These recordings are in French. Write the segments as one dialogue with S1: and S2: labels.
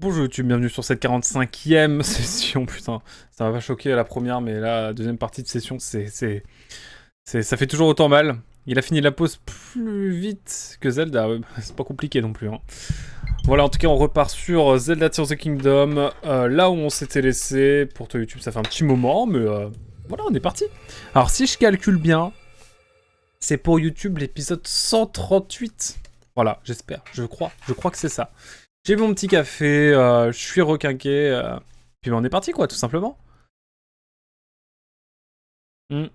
S1: Bonjour YouTube, bienvenue sur cette 45e session, putain, ça m'a pas choqué à la première, mais là, la deuxième partie de session, ça fait toujours autant mal. Il a fini la pause plus vite que Zelda, ouais, c'est pas compliqué non plus. Hein. Voilà, en tout cas, on repart sur Zelda Tears of the Kingdom, là où on s'était laissé. Pour toi YouTube, ça fait un petit moment, mais voilà, on est parti. Alors, si je calcule bien, c'est pour YouTube l'épisode 138. Voilà, j'espère, je crois que c'est ça. J'ai bu mon petit café, je suis requinqué, puis on est parti quoi, tout simplement. Mm.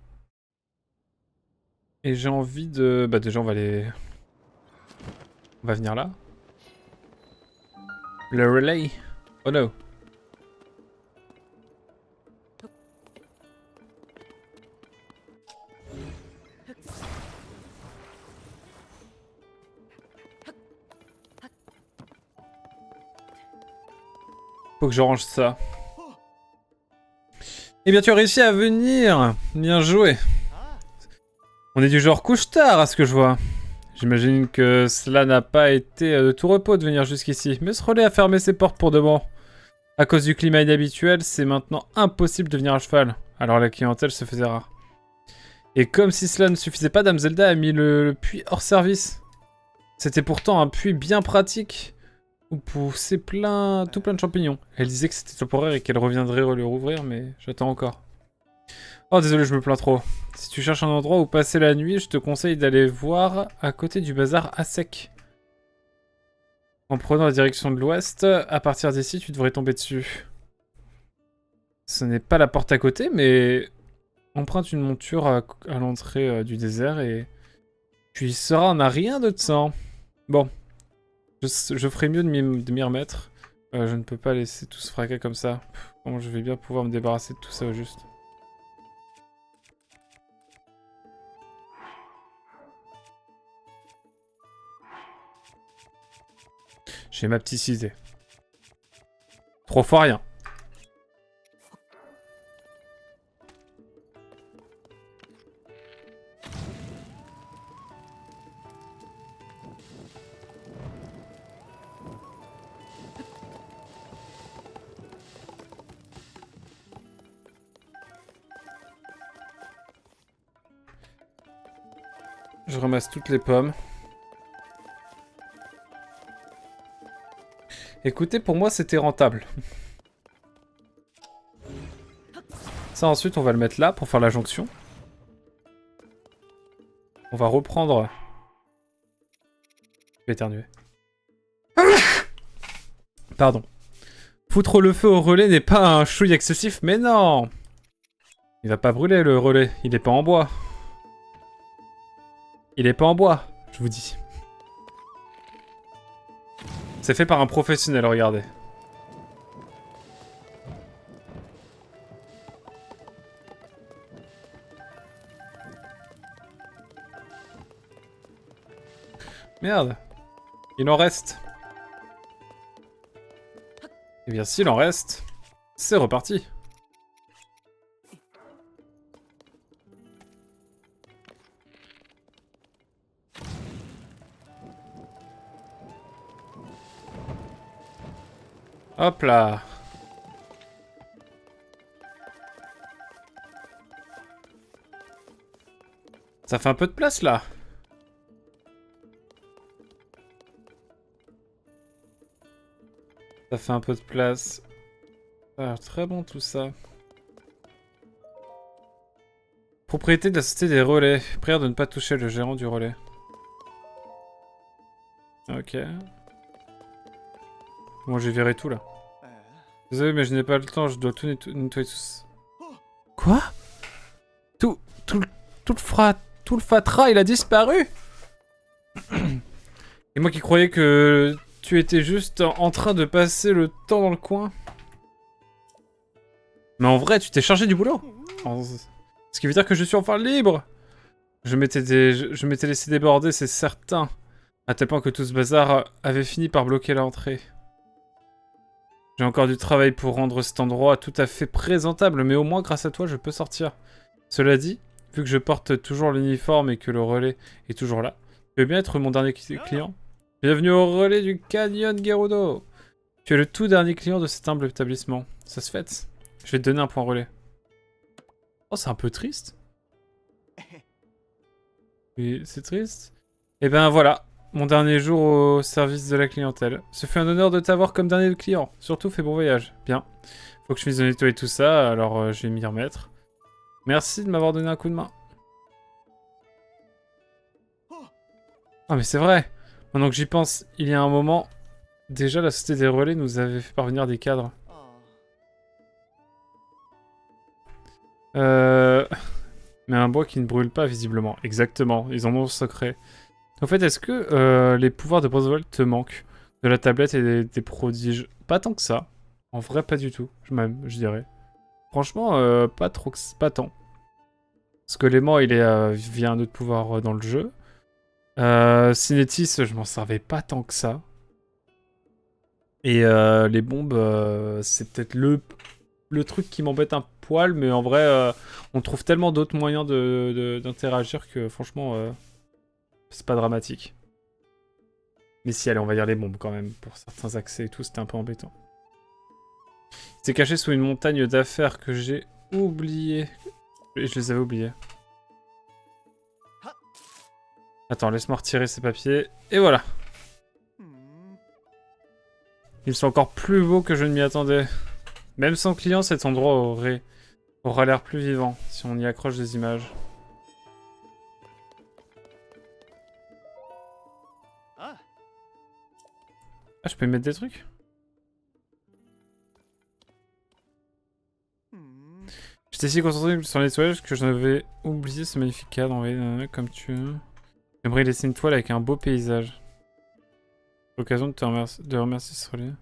S1: Et j'ai envie de... Bah déjà on va aller... On va venir là. Le relay. Oh no. Faut que je range ça. Eh bien tu as réussi à venir. Bien joué. On est du genre couche-tard à ce que je vois. J'imagine que cela n'a pas été de tout repos de venir jusqu'ici, mais ce relais a fermé ses portes pour de bon. À cause du climat inhabituel, c'est maintenant impossible de venir à cheval. Alors la clientèle se faisait rare. Et comme si cela ne suffisait pas, Dame Zelda a mis le puits hors service. C'était pourtant un puits bien pratique où poussaient tout plein de champignons. Elle disait que c'était temporaire et qu'elle reviendrait le rouvrir, mais j'attends encore. Oh désolé, je me plains trop. Si tu cherches un endroit où passer la nuit, je te conseille d'aller voir à côté du bazar à sec. En prenant la direction de l'ouest, à partir d'ici, tu devrais tomber dessus. Ce n'est pas la porte à côté, mais emprunte une monture à l'entrée du désert et tu y seras, on n'a rien de sang. Bon, je ferai mieux de m'y remettre. Je ne peux pas laisser tout ce fracas comme ça. Comment je vais bien pouvoir me débarrasser de tout ça au juste. J'ai ma petite idée. Trop fort rien. Je ramasse toutes les pommes. Écoutez, pour moi, c'était rentable. Ça, ensuite, on va le mettre là pour faire la jonction. On va reprendre... Je vais éternuer. Pardon. Foutre le feu au relais n'est pas un chouille excessif, mais non! Il va pas brûler, le relais. Il est pas en bois. Il est pas en bois, je vous dis. C'est fait par un professionnel, regardez. Merde. Il en reste. Eh bien, s'il en reste, c'est reparti. Hop là. Ça fait un peu de place, là. Ça fait un peu de place. Ah, très bon tout ça. Propriété de la société des relais. Prière de ne pas toucher le gérant du relais. Ok. Bon, j'ai viré tout là. Désolé, mais je n'ai pas le temps, je dois tout nettoyer tous. Quoi? Tout le fatras, il a disparu? Et moi qui croyais que tu étais juste en train de passer le temps dans le coin. Mais en vrai, tu t'es chargé du boulot. Ce qui veut dire que je suis enfin libre. Je m'étais laissé déborder, c'est certain. À tel point que tout ce bazar avait fini par bloquer l'entrée. J'ai encore du travail pour rendre cet endroit tout à fait présentable, mais au moins grâce à toi, je peux sortir. Cela dit, vu que je porte toujours l'uniforme et que le relais est toujours là, tu veux bien être mon dernier client? Bienvenue au relais du Canyon Gerudo. Tu es le tout dernier client de cet humble établissement. Ça se fait. Je vais te donner un point relais. Oh, c'est un peu triste. Oui, c'est triste. Et ben voilà, mon dernier jour au service de la clientèle. Ce fut un honneur de t'avoir comme dernier client. Surtout, fais bon voyage. Bien. Faut que je finisse de nettoyer tout ça, alors je vais m'y remettre. Merci de m'avoir donné un coup de main. Ah mais c'est vrai. Maintenant que j'y pense, il y a un moment, déjà la Société des Relais nous avait fait parvenir des cadres. Mais un bois qui ne brûle pas visiblement. Exactement, ils en ont le secret. En fait, est-ce que les pouvoirs de Broswell te manquent? De la tablette et des prodiges? Pas tant que ça. En vrai, pas du tout, même, je dirais. Franchement, pas trop, pas tant. Parce que l'aimant, il est via un autre pouvoir dans le jeu. Cinétis, je m'en servais pas tant que ça. Et les bombes, c'est peut-être le truc qui m'embête un poil, mais en vrai, on trouve tellement d'autres moyens d'interagir que franchement, c'est pas dramatique. Mais si, allez, on va dire les bombes quand même. Pour certains accès et tout, c'était un peu embêtant. C'est caché sous une montagne d'affaires que j'ai oublié. Et je les avais oubliés. Attends, laisse-moi retirer ces papiers. Et voilà. Ils sont encore plus beaux que je ne m'y attendais. Même sans client, cet endroit aura l'air plus vivant si on y accroche des images. Ah, je peux y mettre des trucs? J'étais si concentré sur les toilettes que j'avais oublié ce magnifique cadre envoyé comme tu veux. J'aimerais laisser une toile avec un beau paysage. L'occasion de remercier ce relais.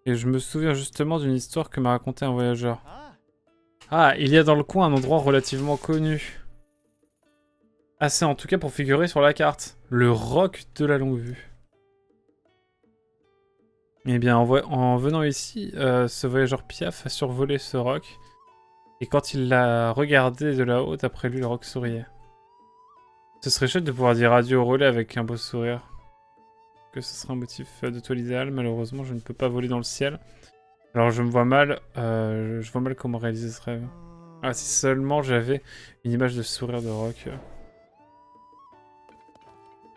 S1: Et je me souviens justement d'une histoire que m'a raconté un voyageur. Ah, il y a dans le coin un endroit relativement connu. Assez en tout cas pour figurer sur la carte. Le roc de la longue vue. Eh bien, en venant ici, ce voyageur Piaf a survolé ce roc. Et quand il l'a regardé de là-haut, d'après lui, le roc souriait. Ce serait chouette de pouvoir dire adieu au relais avec un beau sourire. Que ce serait un motif de toile idéal. Malheureusement, je ne peux pas voler dans le ciel. Alors je me vois mal, je vois mal comment réaliser ce rêve. Ah, si seulement j'avais une image de sourire de roc.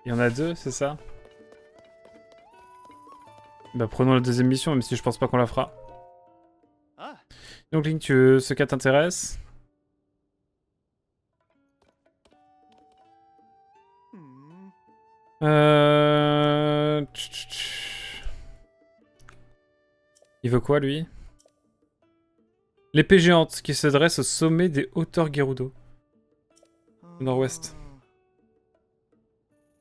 S1: Il y en a deux, c'est ça? Bah prenons la deuxième mission, même si je pense pas qu'on la fera. Donc Link, ce cas t'intéresse? Il veut quoi, lui? L'épée géante qui se dresse au sommet des hauteurs Gerudo. Au nord-ouest.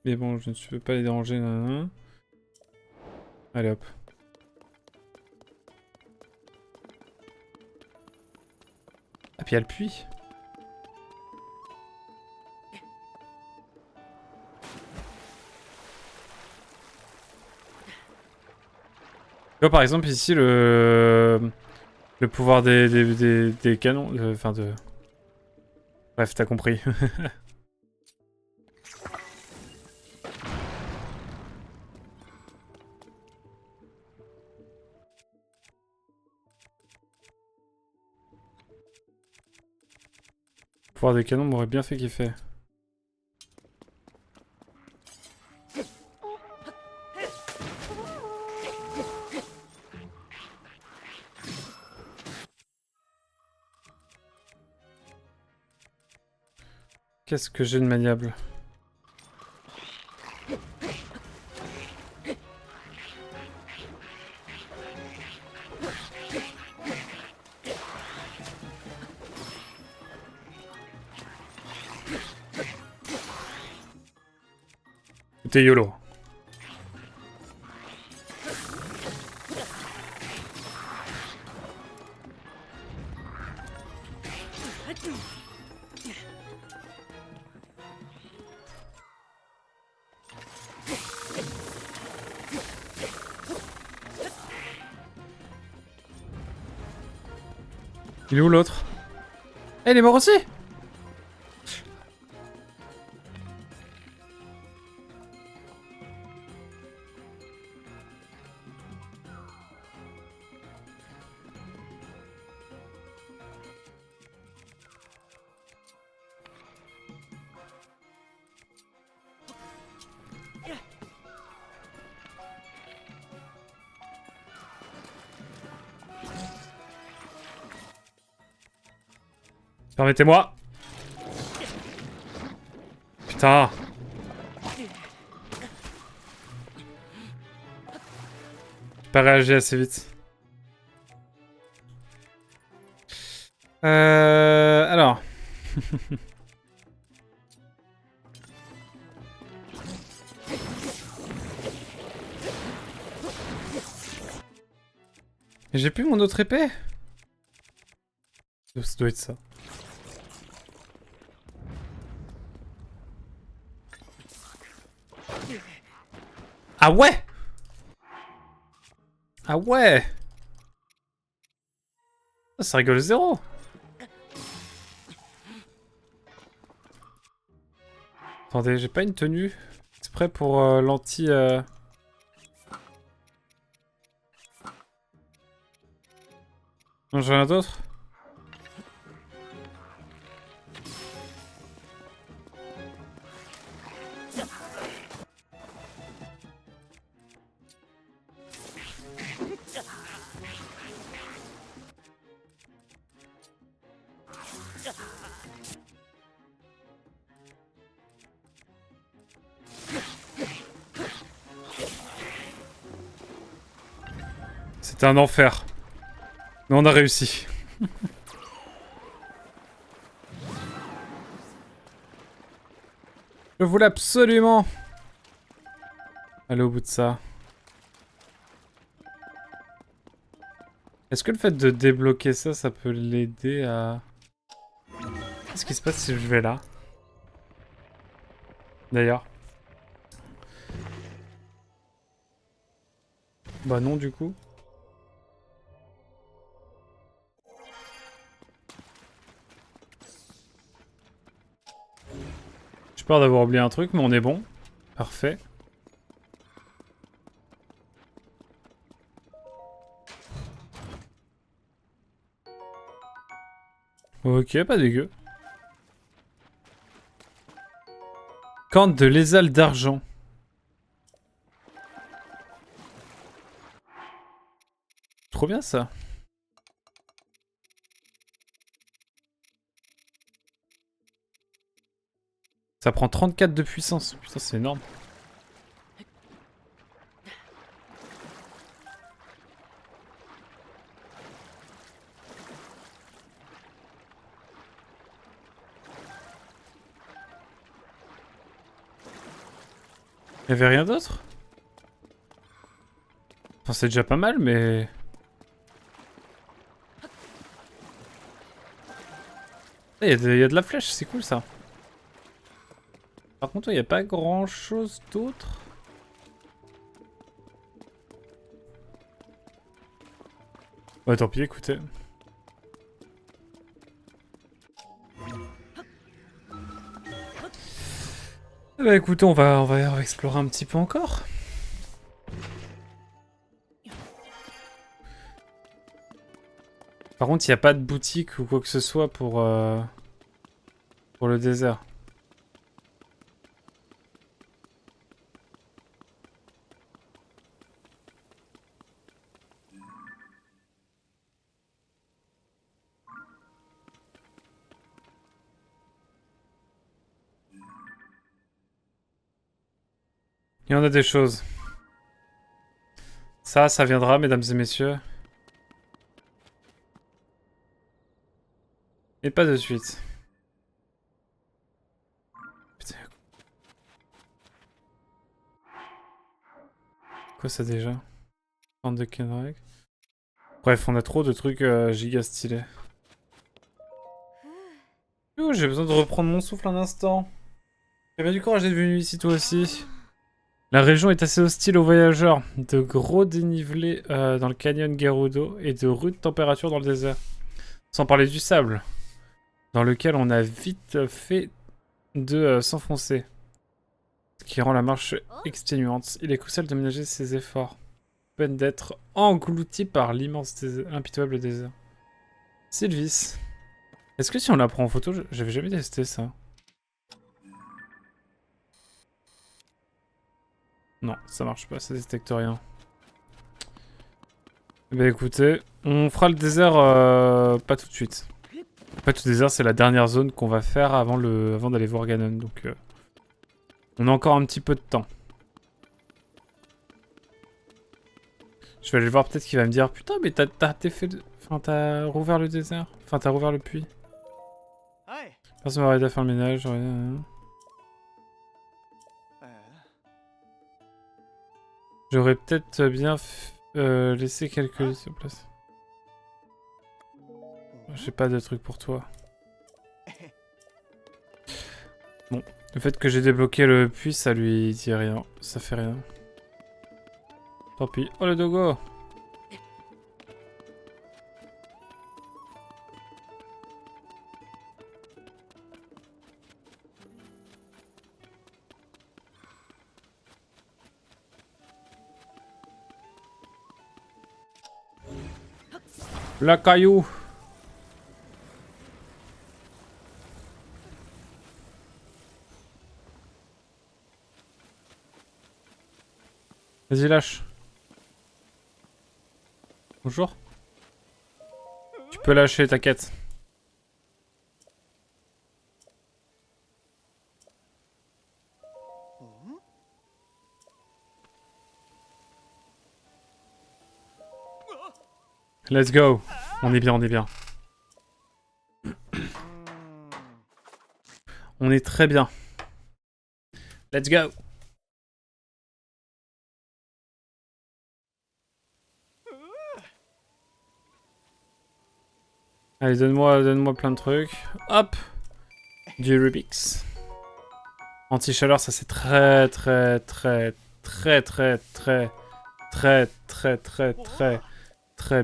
S1: Mais bon, je ne veux pas les déranger. Nanana. Allez hop. Ah, puis il y a le puits. Tu vois, par exemple, ici, le pouvoir des canons. Enfin, Bref, t'as compris. Le pouvoir des canons m'aurait bien fait kiffer. Qu'est-ce que j'ai de maniable? T'es YOLO. Il est où l'autre? Eh, il est mort aussi? Permettez-moi. Putain. J'ai pas réagi assez vite. Alors. J'ai plus mon autre épée? Ça doit être ça. Ah ouais! Ah ouais! Ça rigole zéro! Attendez, j'ai pas une tenue exprès pour l'anti... Non, j'ai rien d'autre? C'était un enfer. Mais on a réussi. Je voulais absolument aller au bout de ça. Est-ce que le fait de débloquer ça, ça peut l'aider à... Qu'est-ce qui se passe si je vais là? D'ailleurs. Bah non, du coup. J'ai peur d'avoir oublié un truc, mais on est bon. Parfait. Ok, pas dégueu. Corne de lézal d'argent. Trop bien ça. Ça prend 34 de puissance. Putain, c'est énorme. Y'avait rien d'autre? Enfin, c'est déjà pas mal, mais... Il y a de la flèche, c'est cool ça. Par contre, il n'y a pas grand chose d'autre. Ouais, tant pis, écoutez. Bah écoutez, on va explorer un petit peu encore. Par contre, il n'y a pas de boutique ou quoi que ce soit pour le désert. Il y en a des choses. Ça viendra, mesdames et messieurs. Et pas de suite. Putain. Quoi ça déjà? Bande de Kenrek. Bref, on a trop de trucs giga stylés. Ouh, j'ai besoin de reprendre mon souffle un instant. J'ai bien du courage d'être venu ici toi aussi. La région est assez hostile aux voyageurs. De gros dénivelés dans le canyon Gerudo et de rudes températures dans le désert. Sans parler du sable, dans lequel on a vite fait de s'enfoncer. Ce qui rend la marche exténuante. Il est crucial de ménager ses efforts. Peine d'être englouti par l'immense impitoyable désert. Sylvis. Est-ce que si on la prend en photo, j'avais jamais testé ça. Non, ça marche pas, ça détecte rien. Bah écoutez, on fera le désert pas tout de suite. fait, ce désert, c'est la dernière zone qu'on va faire avant d'aller voir Ganon. Donc, on a encore un petit peu de temps. Je vais aller voir, peut-être qu'il va me dire putain, mais t'as rouvert le désert. Enfin, t'as rouvert le puits. Personne m'a arrêté à faire le ménage. J'aurais peut-être bien laissé quelques lits sur place. J'ai pas de truc pour toi. Bon, le fait que j'ai débloqué le puits, ça lui dit rien. Ça fait rien. Tant pis. Oh le dogo! La caillou! Vas-y, lâche. Bonjour. Tu peux lâcher, t'inquiète. Let's go. On est bien, on est bien. On est très bien. Let's go. Allez, donne-moi plein de trucs. Hop. Du Rubik's. Anti-chaleur, ça c'est très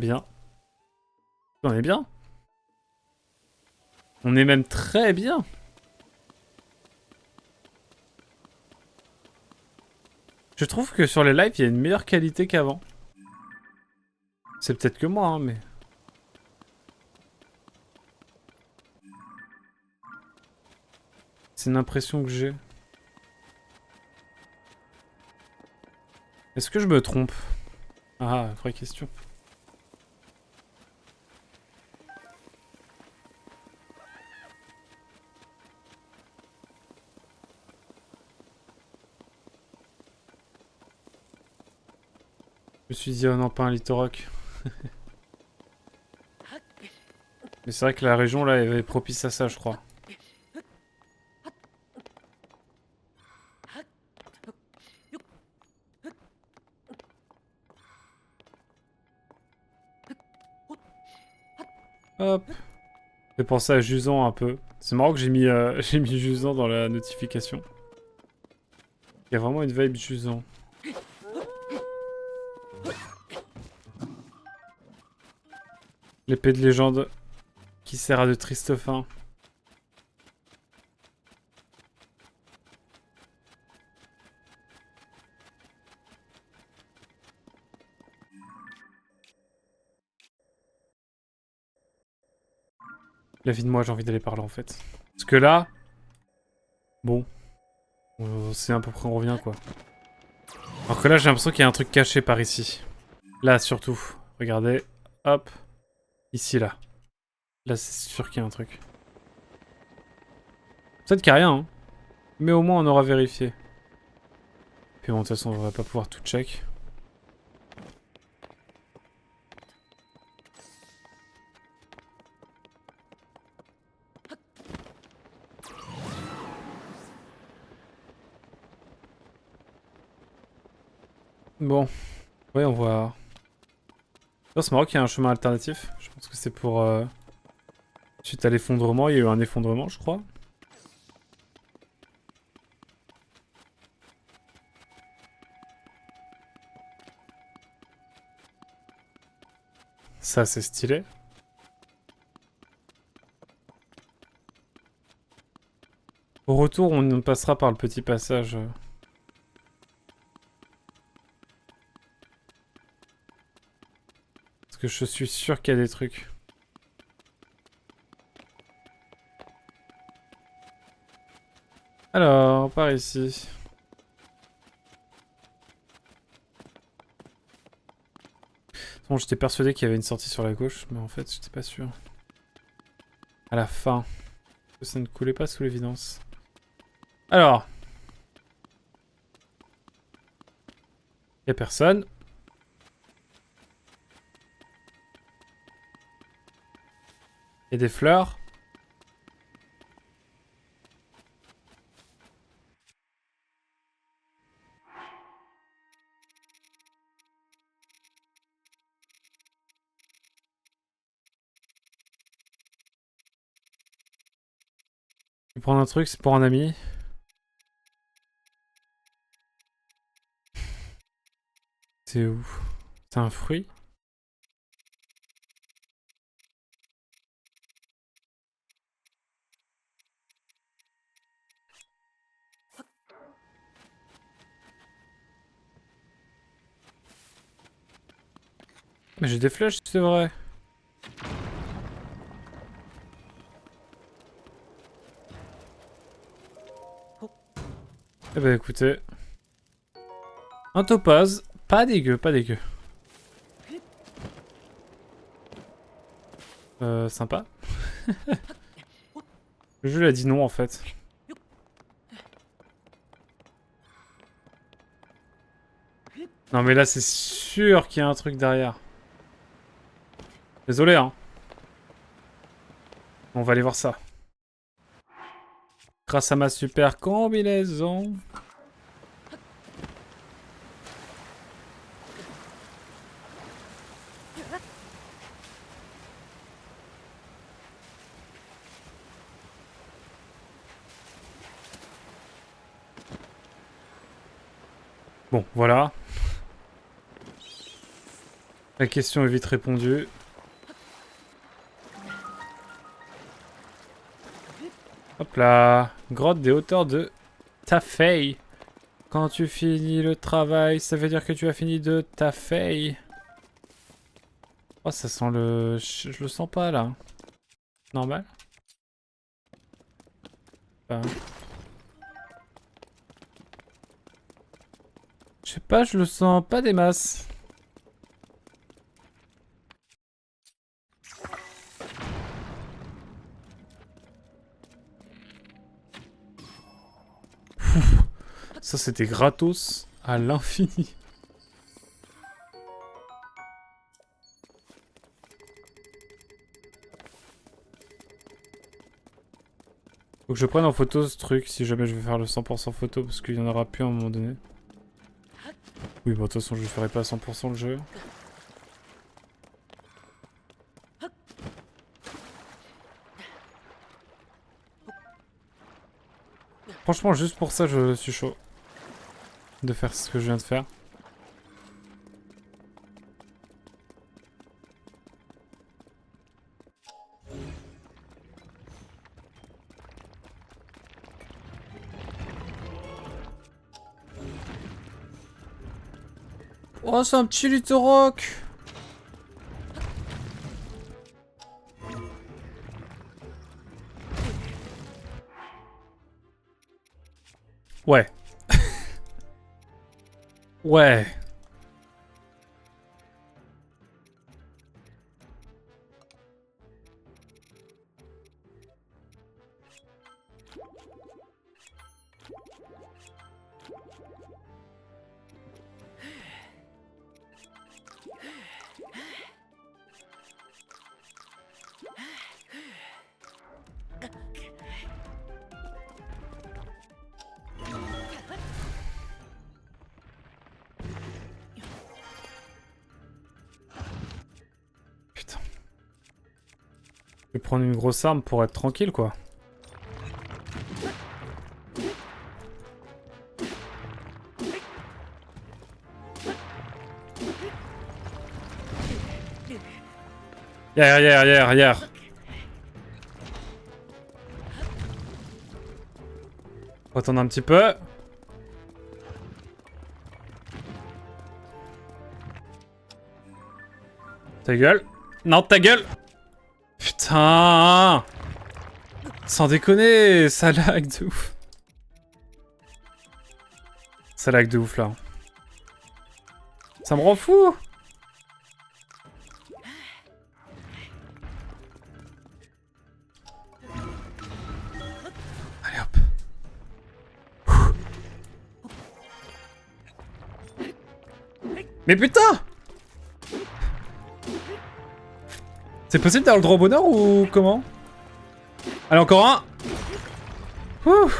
S1: bien. On est bien. On est même très bien. Je trouve que sur les lives, il y a une meilleure qualité qu'avant. C'est peut-être que moi, hein, mais... C'est une impression que j'ai. Est-ce que je me trompe? Ah, vraie question. Je me suis dit, oh non, pas un Littorock. Mais c'est vrai que la région, là, elle est propice à ça, je crois. Hop. J'ai pensé à Jusant un peu. C'est marrant que j'ai mis, j'ai mis Jusant dans la notification. Il y a vraiment une vibe Jusant. L'épée de légende qui sert à de tristes fins. La vie de moi, j'ai envie d'aller par là en fait. Parce que là... Bon. C'est à peu près on revient quoi. Alors que là, j'ai l'impression qu'il y a un truc caché par ici. Là surtout. Regardez. Hop. Ici là. Là c'est sûr qu'il y a un truc. Peut-être qu'il n'y a rien, hein. Mais au moins on aura vérifié. Puis bon, de toute façon on va pas pouvoir tout check. Bon. Ouais, on va... C'est marrant qu'il y a un chemin alternatif. Je pense que c'est pour... Suite à l'effondrement, il y a eu un effondrement, je crois. Ça, c'est stylé. Au retour, on passera par le petit passage. Parce que je suis sûr qu'il y a des trucs. Alors, par ici. Bon, j'étais persuadé qu'il y avait une sortie sur la gauche, mais en fait, j'étais pas sûr. À la fin. Ça ne coulait pas sous l'évidence. Alors. Y a personne. Y a des fleurs. Je vais prendre un truc, c'est pour un ami. C'est où? C'est un fruit? Mais j'ai des flèches, c'est vrai. Eh ben écoutez. Un topaz. Pas dégueu, pas dégueu. Sympa. Le jeu a dit non en fait. Non mais là c'est sûr qu'il y a un truc derrière. Désolé hein. On va aller voir ça. Grâce à ma super combinaison. Bon, voilà. La question est vite répondue. Hop là. Grotte des hauteurs de Tafei. Quand tu finis le travail, ça veut dire que tu as fini de Tafei. Oh, ça sent le... Je le sens pas, là. Normal. Enfin... Je sais pas, je le sens pas des masses. Ça, c'était gratos à l'infini. Faut que je prenne en photo ce truc si jamais je vais faire le 100% photo parce qu'il y en aura plus à un moment donné. Oui, bon, de toute façon, je ne ferai pas 100% le jeu. Franchement, juste pour ça, je suis chaud de faire ce que je viens de faire. Oh, c'est un petit Luthorock! Ouais. Ouais. Putain. Je vais prendre une grosse arme pour être tranquille, quoi. Hier. On va attendre un petit peu. Ta gueule. Non, ta gueule. Putain. Sans déconner, ça lag de ouf. Ça lag de ouf, là. Ça me rend fou. Mais putain! C'est possible d'avoir le droit au bonheur ou comment? Allez, encore un! Ouh.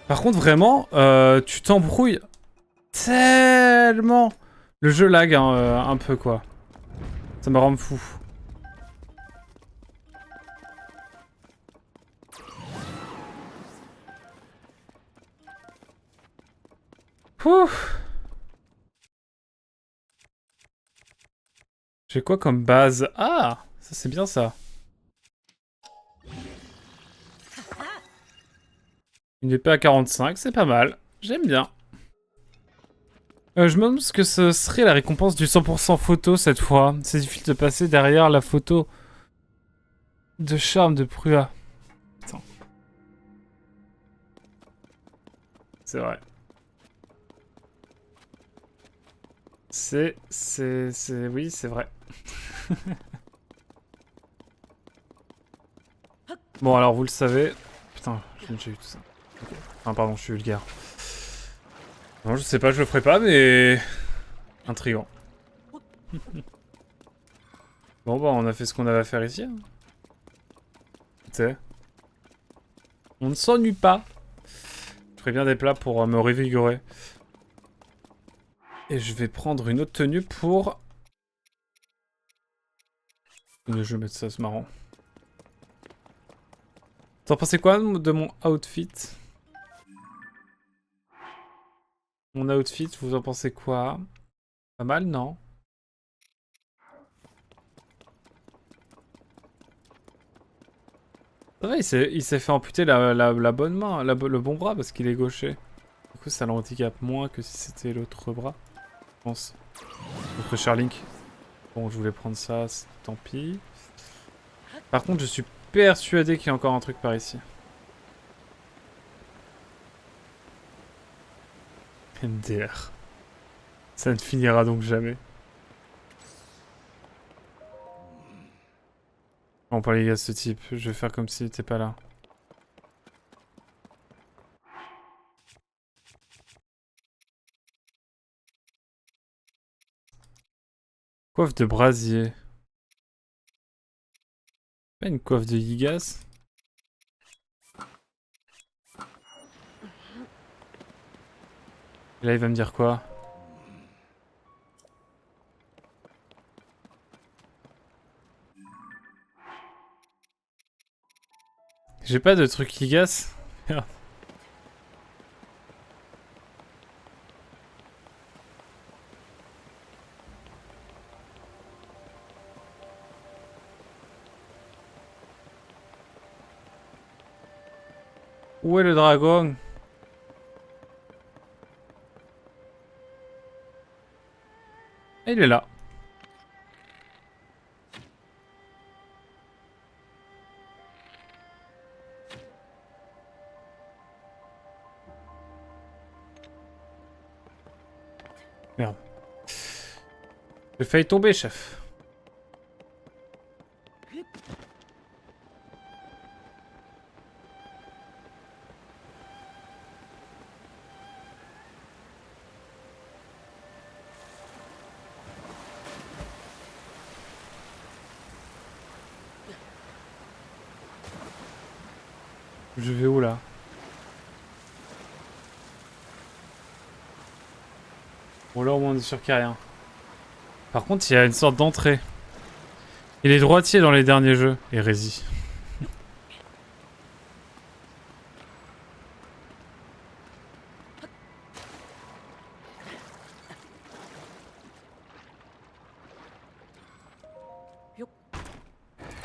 S1: Par contre, vraiment, tu t'embrouilles tellement. Le jeu lag hein, un peu, quoi. Ça me rend fou. Ouh. J'ai quoi comme base? Ah! Ça, c'est bien, ça. Une épée à 45, c'est pas mal. J'aime bien. Je me demande ce que ce serait la récompense du 100% photo cette fois. C'est difficile de passer derrière la photo de charme de Prua. Attends. C'est vrai. Oui, c'est vrai. Bon, alors vous le savez. Putain, j'ai déjà eu tout ça. Okay. Enfin, pardon, je suis vulgaire. Non, je sais pas, je le ferai pas, mais... Intriguant. Bon, bah, on a fait ce qu'on avait à faire ici. Hein. On ne s'ennuie pas. Je ferai bien des plats pour me revigorer. Et je vais prendre une autre tenue pour... Je vais mettre ça, c'est marrant. T'en pensais quoi de mon outfit? Mon outfit, vous en pensez quoi? Pas mal, non? Ça va, il s'est fait amputer la bonne main, le bon bras parce qu'il est gaucher. Du coup, ça l'handicape moins que si c'était l'autre bras, je pense. Notre cher Link. Bon, je voulais prendre ça, tant pis. Par contre, je suis persuadé qu'il y a encore un truc par ici. MDR. Ça ne finira donc jamais. Bon, pas les gars, ce type. Je vais faire comme s'il était pas là. Coiffe de brasier. Pas une coiffe de Gigas. Et là, il va me dire quoi? J'ai pas de truc Gigas. Merde. Où est le dragon? Il est là. Merde. J'ai failli tomber, chef. Je vais où là? Bon là au moins on est sûr qu'il n'y a rien. Par contre il y a une sorte d'entrée. Il est droitier dans les derniers jeux. Hérésie.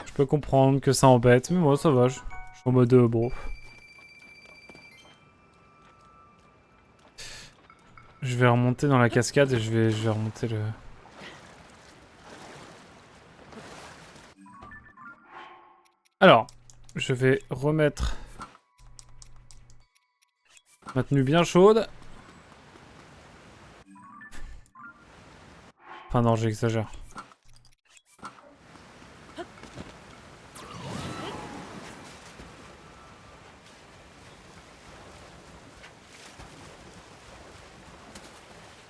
S1: Je peux comprendre que ça embête, mais moi ça va, je suis en mode bon. Je vais remonter dans la cascade et je vais remonter le... Alors, je vais remettre ma tenue bien chaude. Enfin non, j'exagère.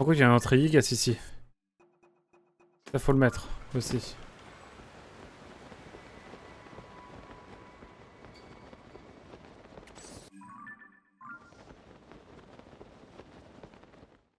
S1: Par contre, il y a un entrée Gigas ici. Ça faut le mettre aussi.